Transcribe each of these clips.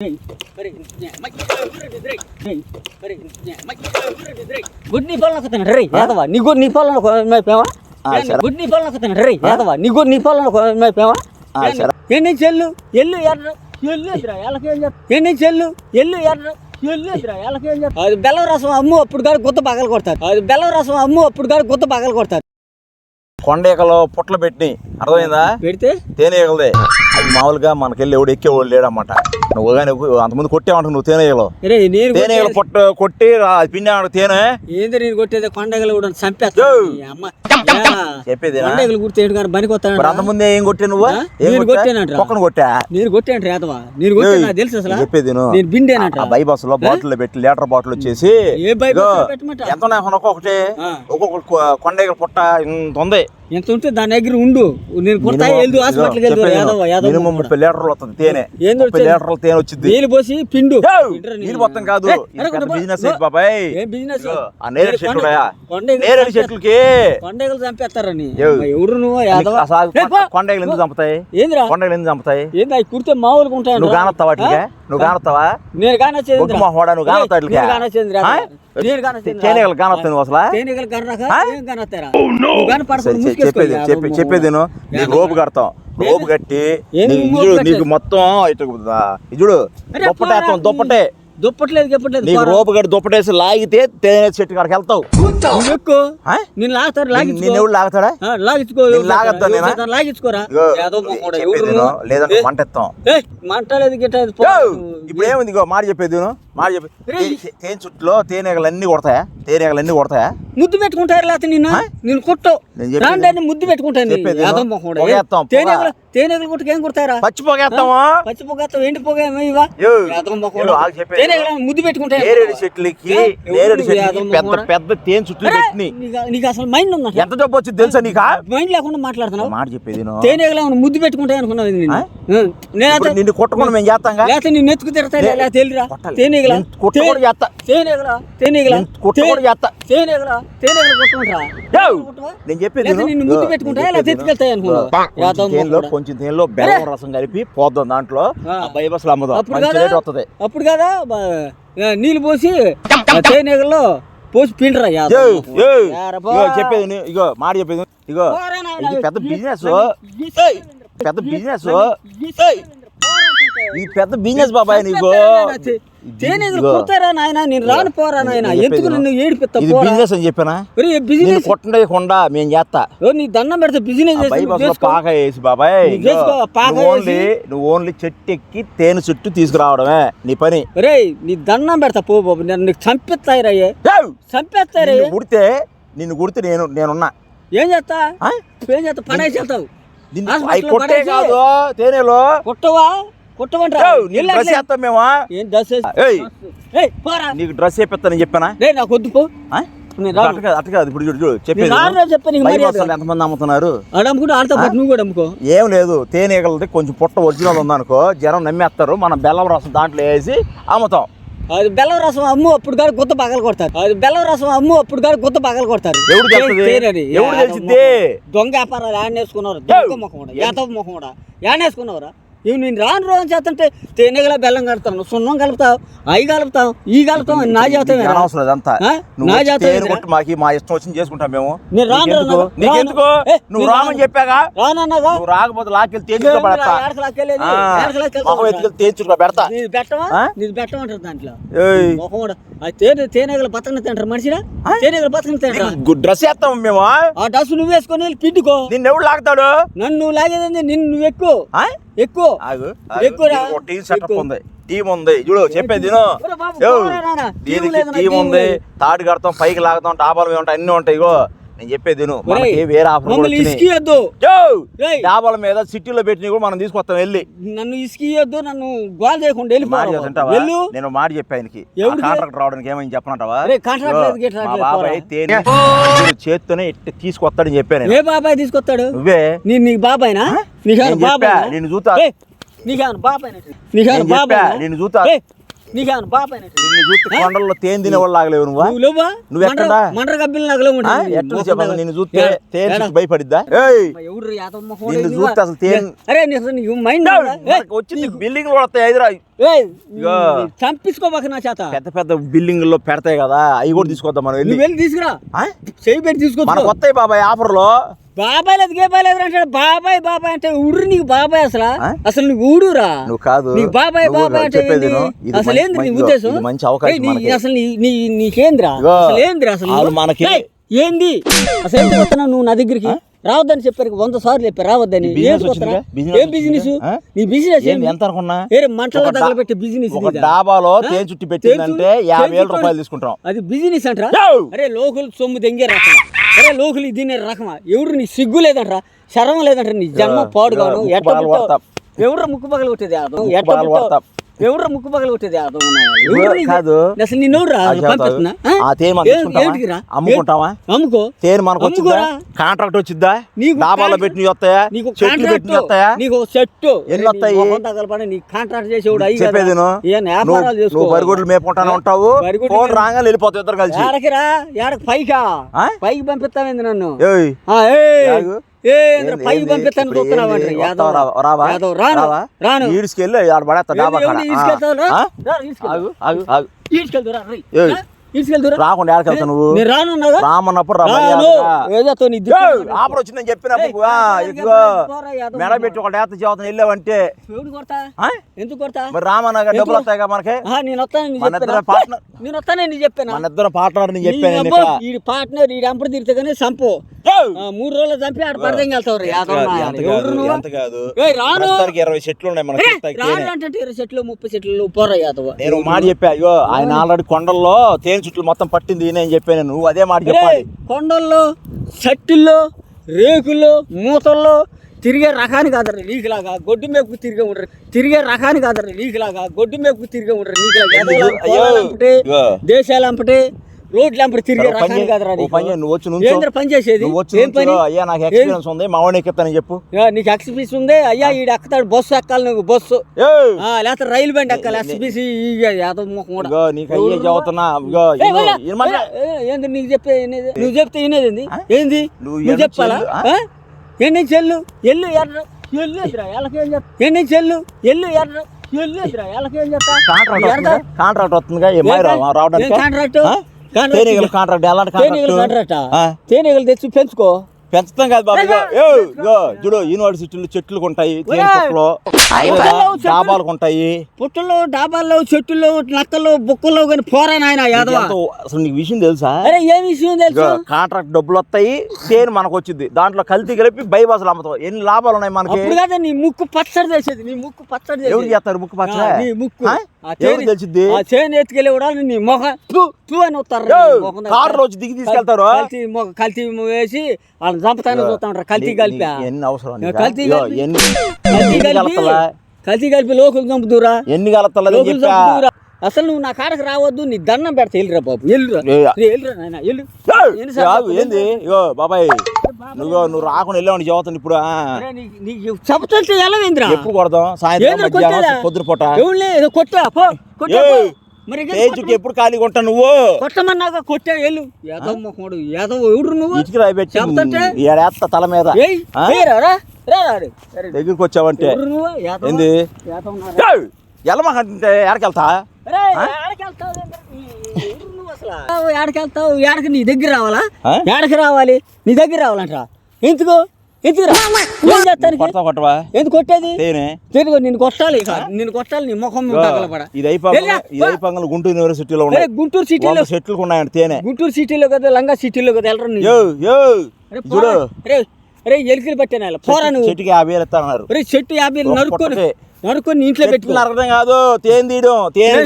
good నీ పొలం రే యాదవా నీ గుడ్ నీ పొలం మేపేవా గుడ్ నీ పొలం రే యాదవా నీ గుడ్ నీ పొలం మేపేవా ఎన్ని చెల్లు ఎల్లు ఎర్ర ఎల్లు ఎదురా ఎలకేం చెప్తా ఎన్ని చెల్లు ఎల్లు ఎర్ర ఎల్లు ఎదురా ఎలకేం చెప్తా అది బెల్లం రసం అమ్ము అప్పుడు కాదు గుత్త పగలు కొడతారు అది బెల్లం రసం అమ్ము అప్పుడు కాదు గుత్త పగలు కొడతారు కొండేకలో పుట్టలు పెట్టి అర్థమైందా పెడితే తేనెగలదే అది మామూలుగా మనకెళ్ళి ఎవడు ఎక్కేవాడు లేడన్నమాట నువ్వు కానీ అంతమంది కొట్టేవంట నువ్వు తేనెగలు తేనెగలు పొట్ట కొట్టి పిండి తేనె ఏంది నేను కొట్టేది కొండగలు కూడా చంపేస్తా చెప్పేది కొండగలు గుర్తు కానీ పనికి వస్తాను అంతమంది ఏం కొట్టే నువ్వు కొట్టేనంట కొట్టా నేను కొట్టేంట రేతవా నేను కొట్టా తెలుసు అసలు చెప్పేది నేను బిండేనంట బై బస్ లో బాటిల్ పెట్టి లీటర్ బాటిల్ వచ్చేసి ఎంత ఒక్కొక్కటి ఒక్కొక్క కొండగల పుట్ట ఇంత ఉంది ఎంత ఉంటే దాని దగ్గర ఉండు నేను పుడతా వెళ్దు హాస్పిటల్కి వెళ్దు మినిమం 30 లీటర్లు వస్తుంది తేనె 30 లీటర్ల తేనె వచ్చింది నీళ్ళు పోసి పిండు నీళ్ళు మొత్తం కాదు బిజినెస్ బాబాయ్ బిజినెస్ నేరేడు చెట్లు నేరేడు చెట్లకి కొండగలు చంపేస్తారని ఎవరు నువ్వు కొండగలు ఎందుకు చంపుతాయి ఏంద్రా కొండగలు ఎందుకు చంపుతాయి ఏంది అవి కుడితే మామూలుగా ఉంటాయి నువ్వు కానొస్తావా వాటికి నువ్వు కానొస్తావా నేను కానొచ్చేది నువ్వు కానొస్తా తేనెగలు కానొస్తాయి నువ్వు అసలు తేనెగలు చెప్పేది నీకు రోపు కడతాం రోపు కట్టి నీకు మొత్తం ఇజుడు దుప్పటే దుప్పట్లేదు చెప్పట్లేదు నీకు రోపు కట్టి దుప్పటేసి లాగితే తేనె చెట్టు కాడికి వెళ్తావు నేను లాగుతారు ఎవడు లాగుతాడా లాగించుకోరా లేదంటే మంట ఎత్తాం మంటలేదు ఇప్పుడు ఏముంది మాట చెప్పేది మాట చెప్పి తేనె చుట్టులో తేనెగలన్నీ కొడతాయా తేనెగలన్నీ కొడతాయా ముద్దు పెట్టుకుంటారు లేకపోతే నేను కొట్టవు ముద్దు పెట్టుకుంటాను తేనెగలు కొట్టుకు ఏం కొడతారా పచ్చిపోగేస్తావా పచ్చిపోగేస్తావు ఎండి పోగా ముద్దు పెట్టుకుంటాయి నేరేడు చెట్లకి పెద్ద పెద్ద తేనె చుట్లు పెట్టి నీకు అసలు మైండ్ ఉందా ఎంత డబ్బు వచ్చింది తెలుసా నీకు మైండ్ లేకుండా మాట్లాడుతున్నావు మాట చెప్పేది తేనెగలు ముద్దు పెట్టుకుంటాయి అనుకున్నావు నిన్ను కొట్టకుండా మేము చేస్తాం లేకపోతే నిన్ను ఎత్తుకు తిడతా తెలియరా తేనెగల నేను చెప్పేది నిన్ను ముద్దు పెట్టుకుంటా ఇలా ఎత్తుకెళ్తాయి అనుకున్నావు కొంచెం తేనెలో బెల్లం రసం కలిపి పోద్దాం దాంట్లో బైబస్లు అమ్మదాం వస్తుంది అప్పుడు కదా నీళ్ళు పోసి తేనెగల్లో పోసి పిండరా చెప్పేది ఇగో మాట చెప్పేది ఇగో ఇది పెద్ద బిజినెస్ ఈ పెద్ద బిజినెస్ బాబాయ్ నీకు తేనెగలు కొడతారా నాయన నేను రాను పోరా నాయన ఎందుకు నిన్ను ఏడిపిస్తా ఇది బిజినెస్ అని చెప్పానా బిజినెస్ కొట్టకుండా మేము చేస్తా నీ దండం పెడితే బిజినెస్ పాక వేసి బాబాయ్ నువ్వు ఓన్లీ చెట్టు ఎక్కి తేనె చుట్టూ తీసుకురావడమే నీ పని రే నీ దండం పెడతా పో బాబు నీకు చంపేస్తాయి చంపేస్తాయి నిన్ను గుర్తు నేనున్నా ఏం చేస్తా పడేసి వెళ్తావు కొట్టే కాదు తేనెలో కొట్టవా నీకు డ్రెస్ చెప్పేస్తానని చెప్పానా నాకు వద్దు పో అట్ట కాదు ఇప్పుడు చూడు చెప్పేది ఎంతమంది అమ్ముతున్నారు నువ్వు కూడా అమ్ముకో ఏం లేదు తేనెగలది కొంచెం పుట్ట ఒరిజినల్ ఉందనుకో జనం నమ్మేస్తారు మనం బెల్లం రసం దాంట్లో వేసి అమ్ముతాం అది బెల్లం రసం అమ్ము అప్పుడు కాదు గుత్త పగలు కొడతారు అది బెల్లం రసం అమ్ము అప్పుడు కాదు గుత్త పగలు కొడతారు ఎవడు తెలిసింది దొంగ వ్యాపారాలు యానేసుకున్నారు దొంగ ముఖం కూడా యాతవ ముఖం కూడా యానేసుకున్నావురా ఇవి నేను రాను రోజు చేస్తుంటే తేనెగల బెల్లం కలుపుతాను సున్నం కలుపుతావు అవి కలుపుతావు ఈ కలుపుతావు నా జాతం నా జాతం మా ఇష్టం వచ్చింది చేసుకుంటాం మేము నువ్వు రామని చెప్పాగా రానన్నాగా రాకపోతే లాక్కెళ్ళి పెడతా నీది పెట్టమంటారు దాంట్లో తేనెగల బతకని తింటారు మనిషినా తేనెగల బతకని తింటారు డ్రెస్ వేస్తాం మేము ఆ డ్రెస్ నువ్వు వేసుకొని వెళ్ళి పిండుకో నిన్ను ఎవడు లాగుతాడు నన్ను నువ్వు లాగేది నిన్ను నువ్వు ఎక్కువ టీం ఉంది చూడు చెప్పేది టీం ఉంది తాడు కడతాం పైకి లాగుతాం డాబాలు ఉంటాయి అన్ని ఉంటాయి ఇగో నేను చెప్పేది మనకి వేరే ఆఫర్ డాబాల మీద సిటీలో పెట్టి కూడా మనం తీసుకొస్తాం వెళ్ళి నన్ను ఇసుకియొద్దు నన్ను గోల్ చేయకుండా నేను మాట చెప్పానికి కాంట్రాక్ట్ రావడానికి ఏమని చెప్పనంటావా బాబాయ్ తేనె చేత్తోనే తీసుకొస్తాడని చెప్పాను ఏ బాబాయ్ తీసుకొస్తాడు నువ్వే నీకు బాబాయ్నా నేను చూస్తా నీకేమన్నా బాబాయ్ నేను చూస్తా నీకేమన్నా బాబాయ్ నిన్ను చూస్తే కొండల్లో తేనె తినేవాళ్ళు లాగలేవు నువ్వు ఎక్కడ మండ్ర గబ్బిలు నగలో ఎట్లా చెప్పాలి నిన్ను చూస్తే తేనె చూసి భయపడిద్దా ఎవరు నిన్ను చూస్తే అసలు తేనె అరే నీకు మైండ్ వచ్చింది బిల్డింగ్ కూడా వస్తాయి హైదరాబాద్ చంపించుకోబాక నా చేత పెద్ద పెద్ద బిల్డింగ్ లో పెడతాయి కదా అవి కూడా తీసుకొద్దాం మనం వెళ్ళి తీసుకురా చేయి పెట్టి తీసుకో మనకు వస్తాయి బాబాయ్ ఆఫర్ లో బాబాయ్ లేదు గేబాయ్ లేదు అంటాడు బాబాయ్ బాబాయ్ అంటే ఊరు నీకు బాబాయ్ అసలు నీకు ఊడురా నువ్వు కాదు నీకు బాబాయ్ బాబాయ్ అంటే అసలు ఏంది నీ ఉద్దేశం మంచి అవకాశం అసలు నీకేంద్రా అసలు ఏంద్రా అసలు మనకి ఏంది అసలు ఎందుకు వస్తున్నావు నువ్వు నా దగ్గరికి రావద్దని చెప్పారు 100 సార్లు చెప్పారు రావద్దని ఏం బిజినెస్ నీ బిజినెస్ ఎంత అనుకున్నా మంటలో తగలబెట్టే బిజినెస్ డాబాలో తేనె చుట్టి పెట్టిందంటే 50,000 రూపాయలు తీసుకుంటాం అది బిజినెస్ అంటారా అరే లోకులు సొమ్ము దెంగే రకమా అరే లోకులు దీని రకమా ఎవరు నీ సిగ్గు లేదంటారా శరం లేదంటారా నీ జన్మ పాడుగాను ఎవరు ముక్కు పగలు కొట్టేది ఎవరు ముక్కు పగలు కొట్టేది కాదు అసలు నిన్ను అమ్ముకుంటావా అమ్ముకో తేనె మనకు వచ్చిందా కాంట్రాక్ట్ వచ్చిద్దా డాబాలో పెట్టి వస్తాయా చెట్లు పెట్టి వస్తాయా నీకు చెట్టు ఎన్ని వస్తాయి నీ కాంట్రాక్ట్ చేసేవాడు చెప్పేది నువ్వు బరిగొడ్లు మేపుకుంటానే ఉంటావు ఫోన్ రాగా వెళ్ళిపోతావు ఇద్దరు కలిసి ఏడకిరా ఏడకి పైకి పంపిస్తావేంది నన్ను పైకి పంపిస్తాను ఈడ్చుకెళ్ళి ఆడ పడేస్తా డాబా రాకుండా ఆడకెళ్తా నువ్వు రామన్నప్పుడు ఆఫర్ వచ్చిందని చెప్పినప్పుడు మెడ పెట్టి ఒక డేత చేత వెళ్ళావంటే ఎందుకు కొడతా మరి రామన్న డబ్బులు వస్తాయి కదా మనకి నేను వస్తానని చెప్పాను మన ఇద్దరు పార్ట్నర్ ని చెప్పాను ఈ పార్ట్నర్ ఈ అంపడు తిరిగితే కానీ చంపు 3 రోజులు చంపి ఆడ పడదేం వెళ్తావు ఎంత కాదు 20 సెట్లు ఉన్నాయి మనకి 20 సెట్లు 30 సెట్లు పోరా యాదవ నేను మాట చెప్పా అయ్యో ఆయన ఆల్రెడీ కొండల్లో తేనె చుట్లు మొత్తం పట్టింది నేను చెప్పాను నువ్వు అదే మాట చెప్పాలి కొండల్లో చెట్టుల్లో రేకుల్లో మూతల్లో తిరిగే రకానికి కాదరు నీకులాగా గొడ్డు మేపుకు తిరిగే రకానికి కాదరు నీకులాగా గొడ్డు మేపుకు తిరిగే ఉంటారు నీకులాగా దేశాలు అంపటే రోడ్లు అంపటి తిరిగే రకానికి కాదరా నువ్వు వచ్చి పని చేసేది అయ్యా నాకు ఎక్స్పీరియన్స్ ఉంది మా వాడిని ఎక్కుతానని చెప్పు నీకు ఎక్స్పీరియన్స్ ఉంది అయ్యా ఈడు ఎక్కుతాడు బస్సు ఎక్కాలి నువ్వు బస్సు లేకపోతే రైలు బండి ఎక్కాలి ఎక్స్పీసీ నీకు అయ్యే చదువుతున్నా ఏంది నీకు చెప్పే నువ్వు చెప్తే వినేది ఏంది నువ్వు చెప్పాలా ఎన్ని చెల్లు ఎల్లు ఎర్ర ఎల్లు ఎదురా ఎలాకేం చెప్తా ఎన్ని చెల్లు ఎల్లు ఎర్ర ఎల్లు ఎదురా ఎలాకేం చెప్తా కాంట్రాక్ట్ వస్తుందిగా కాంట్రాక్ట్ తేనెగలు తెచ్చి పెంచుకో పెంచుతాం కాదు బాబు చూడు యూనివర్సిటీలు చెట్లు ఉంటాయి డాబాలు ఉంటాయి పుట్టల్లో డాబాల్లో చెట్టుల్లో నక్కల్లో బుక్కల్లో కానీ పోరా నాయన అసలు నీకు విషయం తెలుసా అరే ఏ విషయం తెలుసు కాంట్రాక్ట్ డబ్బులు వస్తాయి తేనె మనకు వచ్చింది దాంట్లో కల్తీ కలిపి బైబాసులు అమ్ముతావు ఎన్ని లాభాలు ఉన్నాయి మనకి కదా నీ ముక్కు పచ్చడి చేసేది నీ ముక్కు పచ్చడి ఎవరు చేస్తారు ముక్కు పచ్చడి నీ ముక్కు తెలిసింది చేను ఎత్తుకెళ్ళి కూడా నీ మొహం అని వస్తారు కారు వచ్చి దిగి తీసుకెళ్తారు కల్తీ వేసి వాళ్ళని చంపుతానే చూస్తా కల్తీ కలిపి ఎన్ని అవసరం కల్తీ కలిపి లోకులు చంపుతురా ఎన్ని కలుపుతా అసలు నువ్వు నా కాడకు రావద్దు నీ దండం పెడతా వెళ్ళిరా బాబు ఏంది బాబాయ్ నువ్వు రాకుండా వెళ్ళావు చదువుతాను ఇప్పుడు చెప్తుంటే ఎలా ఏంద్రా ఎప్పుడు కొడదాం సాయంత్రం పొద్దున పూట కొట్టా ఎప్పుడు ఖాళీగా ఉంటా నువ్వు కొట్టమన్నాగా కొట్టా వెళ్ళు యాదవ్ ఎవడు నువ్వు ఇటుకి రాయిస్తా తల మీద దగ్గరికి వచ్చావంటే ఏంది ఎల్లమంటే ఎడకెళ్తా ఏడకెళ్తావు ఏడకి నీ దగ్గర రావాలా ఏడకి రావాలి నీ దగ్గర రావాలంటరా ఎందుకు ఎందుకు కొట్టేది తెలుగు నిన్ను కొట్టాలి నీ ముఖం ఇది అయిపోయి గుంటూరు యూనివర్సిటీలో గుంటూరు సిటీలో సెట్లు ఉన్నాయండి తేనె గుంటూరు సిటీలో కదా లంగా సిటీలో కదా వెళ్ళరు చూడు రే ఎలికలు పట్టాను పోరా నువ్వు చెట్టుకి 50,000 ఇస్తాన్నారు చెట్టు 50 నరుకొని ఇంట్లో పెట్టుకుని అర్థం కాదు తేనె తీయడం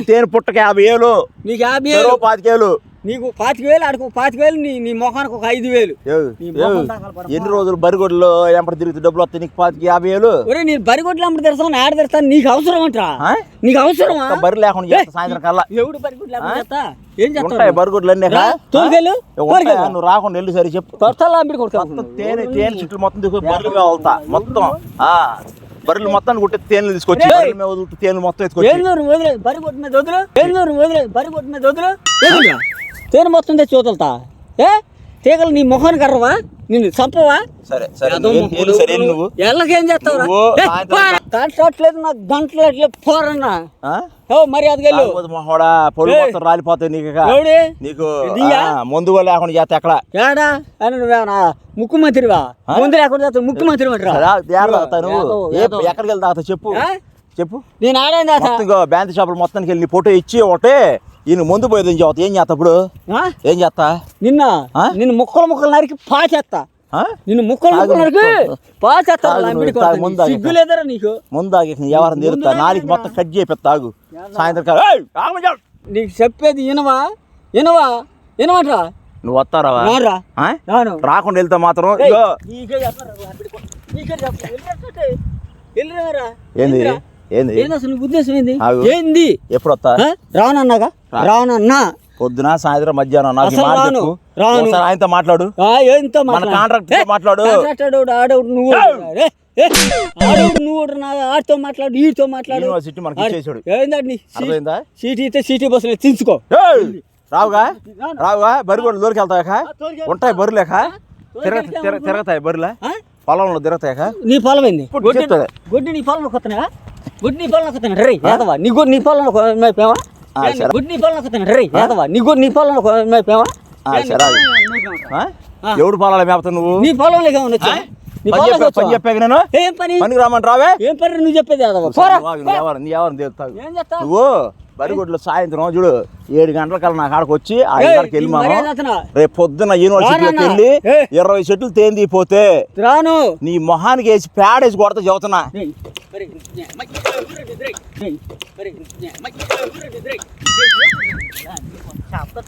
తేనె పుట్టకి 50,000 నీకు 50,000 25,000 నీకు 25,000 ఆడుకో 25,000 నీ మొఖానికి ఒక 5,000 ఎన్ని రోజులు బరిగొడ్లు ఎంపటి తిరిగితే డబ్బులు వస్తాయి నీకు 50,000 నేను బరిగొడ్లు ఎంపటి తెస్తాను ఆడ తెస్తాను నీకు అవసరం అంటరా నీకు అవసరమా బరి లేకుండా సాయంత్రం కల్లా ఎవడు బరిగొడ్లు ఏం చేస్తావు బరిగొడ్లు అన్నీ నువ్వు రాకుండా వెళ్ళి సరే చెప్పు తొట్టాల తేనె చుట్టూ మొత్తం తీసుకొని బరిగా వెళ్తా మొత్తం బర్రెలు మొత్తాన్ని కొట్టి తేనెలు తీసుకొచ్చి బర్రెల మీద వదులుతూ తేనెలు మొత్తం ఎత్తుకొచ్చి ఏళ్ళూరు వదిలే బరి పొట్టు మీద వదులు ఏళ్ళూరు వదిలే బరి పొట్టు మీద వదులు వదులుగా తేనె మొత్తం తెచ్చి వదులుతా తీగలు నీ మొహాన్ని కర్రవా నిన్ను చంపవా సరే సరే సరే నువ్వు ఎల్లకేం చేస్తావురా కాంట్రాట్లేదు నాకు గంటలు పోరన్నా మర్యాదగా వెళ్ళు మొహోడా పొలు మొత్తం రాలిపోతాయి నీకు నీకు ముందు లేకుండా చేస్తా ఎక్కడ ఏడా అని నువ్వేనా ముఖ్యమంత్రివా ముందు లేకుండా చేస్తావు ముఖ్యమంత్రి ఎక్కడికి వెళ్తా చెప్పు చెప్పు నేను ఆడేదా బ్యాంక్ షాపులు మొత్తానికి వెళ్ళి ఫోటో ఇచ్చి ఒకటే ఈయన ముందు పోయేది ఏం చేస్తా ఇప్పుడు ఏం చేస్తా నిన్ను ముక్కలు నరికి పాచేస్తా నిన్ను ముక్కలు నరికి పాచేస్తా సిగ్గు లేదరా నీకు ముందు ఎవరిని తీరుతా నాలుగు మొత్తం కట్ చేపిస్తాగు సాయంత్రం నీకు చెప్పేది వినవట్రా నువ్వు వస్తారా రాకుండా వెళ్తా మాత్రం ఏంది ఏంది అసలు ఉద్దేశం ఏంది ఏంది ఎప్పుడు వస్తా రానన్నాగా రానన్నా పొద్దున సాయంత్రం మధ్యాహ్నం ఆయనతో మాట్లాడు కాంట్రాక్ట్ మాట్లాడు నువ్వు ఆడితో మాట్లాడు వీటితో మాట్లాడు సీటీ ఇస్తే సీటీ బస్సులు తీసుకో రావుగా బరి కూడా లోరికి వెళ్తాయా ఉంటాయి బరులేక తిరగతాయి బరిలే పొలంలో తిరగతాయా నీ పొలం ఏంది గుడ్డి నీ పొలంలో కొత్తనా గుడ్డి నీ పొలంలో కొత్తనా రే యాదవా నీ గుడ్డి నీ పొలంలో మేపేవా గుడ్డి నీ పొలంలో కొత్తనా రే యాదవా నీ గుడ్డి నీ పొలంలో మేపేవా ఎవడు పొలాలు మేపుతావు నువ్వు నీ పొలంలో ఉండొచ్చు పని చెప్పాక నేను ఏం పని పనికి రామంట రావే ఏం పని నువ్వు చెప్పేది ఎవరిని తెలుస్తావు నువ్వు బరిగొడ్లు సాయంత్రం చూడు 7 గంటలకల్లా నా కాడకు వచ్చి 5 గంటలకు వెళ్ళి మనం రేపు పొద్దున్న యూనివర్సిటీలోకి వెళ్ళి 20 చెట్లు తేందిపోతే రాను నీ మొహానికి వేసి పేడేసి కొడతా చెబుతున్నా